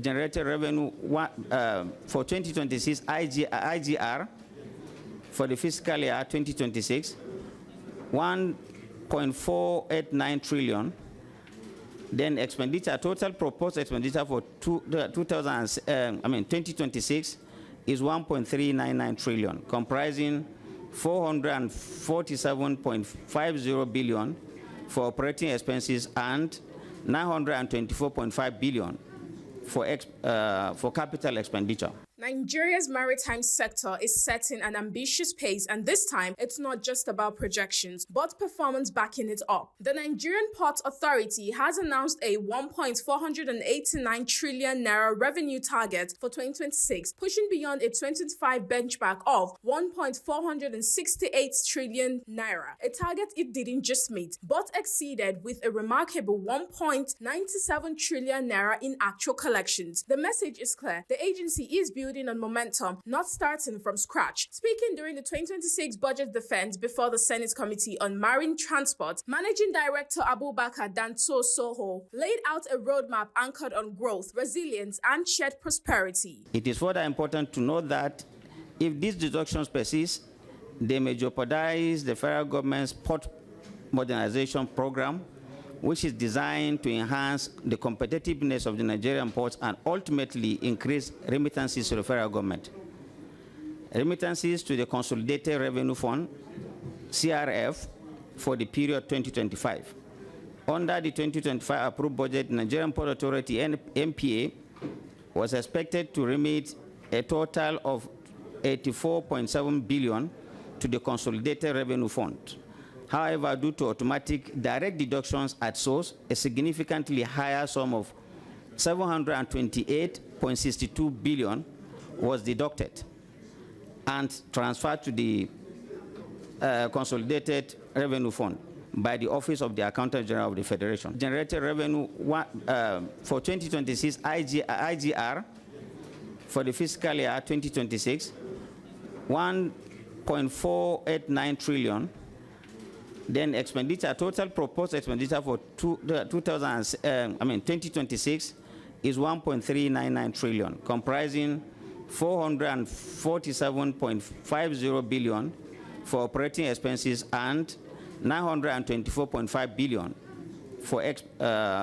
generated revenue for 2026 IGR for the fiscal year 2026, 1.489 trillion. Then expenditure, total proposed expenditure for 2026 is 1.399 trillion, comprising 447.50 billion for operating expenses and 924.5 billion for capital expenditure. Nigeria's maritime sector is setting an ambitious pace, and this time it's not just about projections, but performance backing it up. The Nigerian Ports Authority has announced a 1.489 trillion naira revenue target for 2026, pushing beyond a 2025 benchmark of 1.468 trillion naira, a target it didn't just meet, but exceeded with a remarkable 1.97 trillion naira in actual collections. The message is clear. The agency is building on momentum, not starting from scratch. Speaking during the 2026 budget defense before the Senate Committee on Marine Transport, Managing Director Abubakar Danso Soho laid out a roadmap anchored on growth, resilience, and shared prosperity. It is further important to note that if these deductions persist, they may jeopardize the federal government's port modernization program, which is designed to enhance the competitiveness of the Nigerian ports and ultimately increase remittances to the federal government. Remittances to the Consolidated Revenue Fund, CRF, for the period 2025. Under the 2025 approved budget, the Nigerian Port Authority, NPA, was expected to remit a total of 84.7 billion to the Consolidated Revenue Fund. However, due to automatic direct deductions at source, a significantly higher sum of 728.62 billion was deducted and transferred to the Consolidated Revenue Fund by the Office of the Accountant General of the Federation. Generated revenue for 2026 IGR for the fiscal year 2026, 1.489 trillion. Then expenditure, total proposed expenditure for 2026 is 1.399 trillion, comprising 447.50 billion for operating expenses and 924.5 billion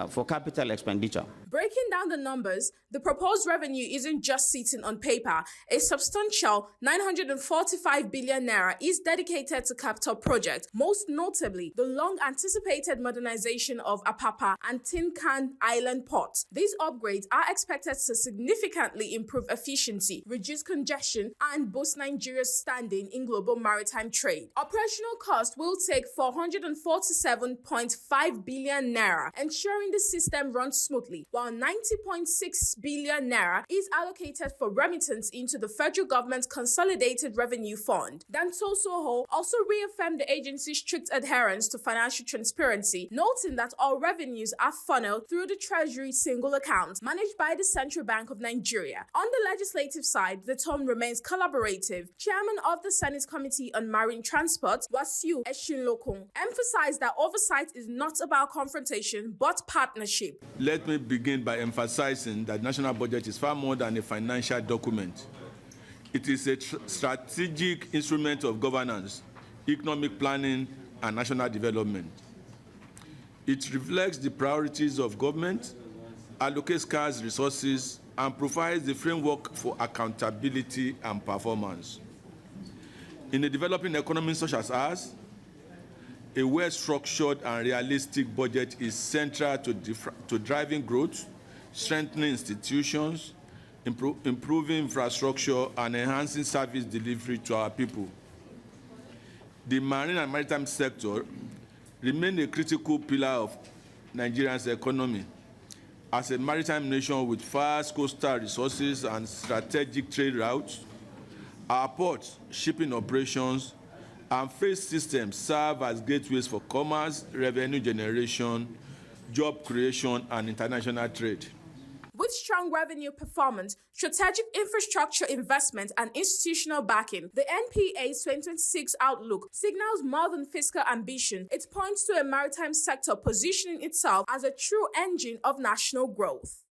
for capital expenditure. Breaking down the numbers, the proposed revenue isn't just sitting on paper. A substantial 945 billion naira is dedicated to capital projects, most notably the long-anticipated modernization of Apapa and Tinkan Island ports. These upgrades are expected to significantly improve efficiency, reduce congestion, and boost Nigeria's standing in global maritime trade. Operational costs will take 447.5 billion naira, ensuring the system runs smoothly, while 90.6 billion naira is allocated for remittance into the federal government's Consolidated Revenue Fund. Danso Soho also reaffirmed the agency's strict adherence to financial transparency, noting that all revenues are funneled through the Treasury single account managed by the Central Bank of Nigeria. On the legislative side, the tone remains collaborative. Chairman of the Senate Committee on Marine Transport, Wasiu Eshinlokun, emphasized that oversight is not about confrontation but partnership. Let me begin by emphasizing that national budget is far more than a financial document. It is a strategic instrument of governance, economic planning, and national development. It reflects the priorities of government, allocates scarce resources, and provides the framework for accountability and performance. In a developing economy such as ours, a well-structured and realistic budget is central to driving growth, strengthening institutions, improving infrastructure, and enhancing service delivery to our people. The marine and maritime sector remain a critical pillar of Nigeria's economy. As a maritime nation with vast coastal resources and strategic trade routes, our ports, shipping operations, and freight systems serve as gateways for commerce, revenue generation, job creation, and international trade. With strong revenue performance, strategic infrastructure investment, and institutional backing, the NPA's 2026 outlook signals more than fiscal ambition. It points to a maritime sector positioning itself as a true engine of national growth.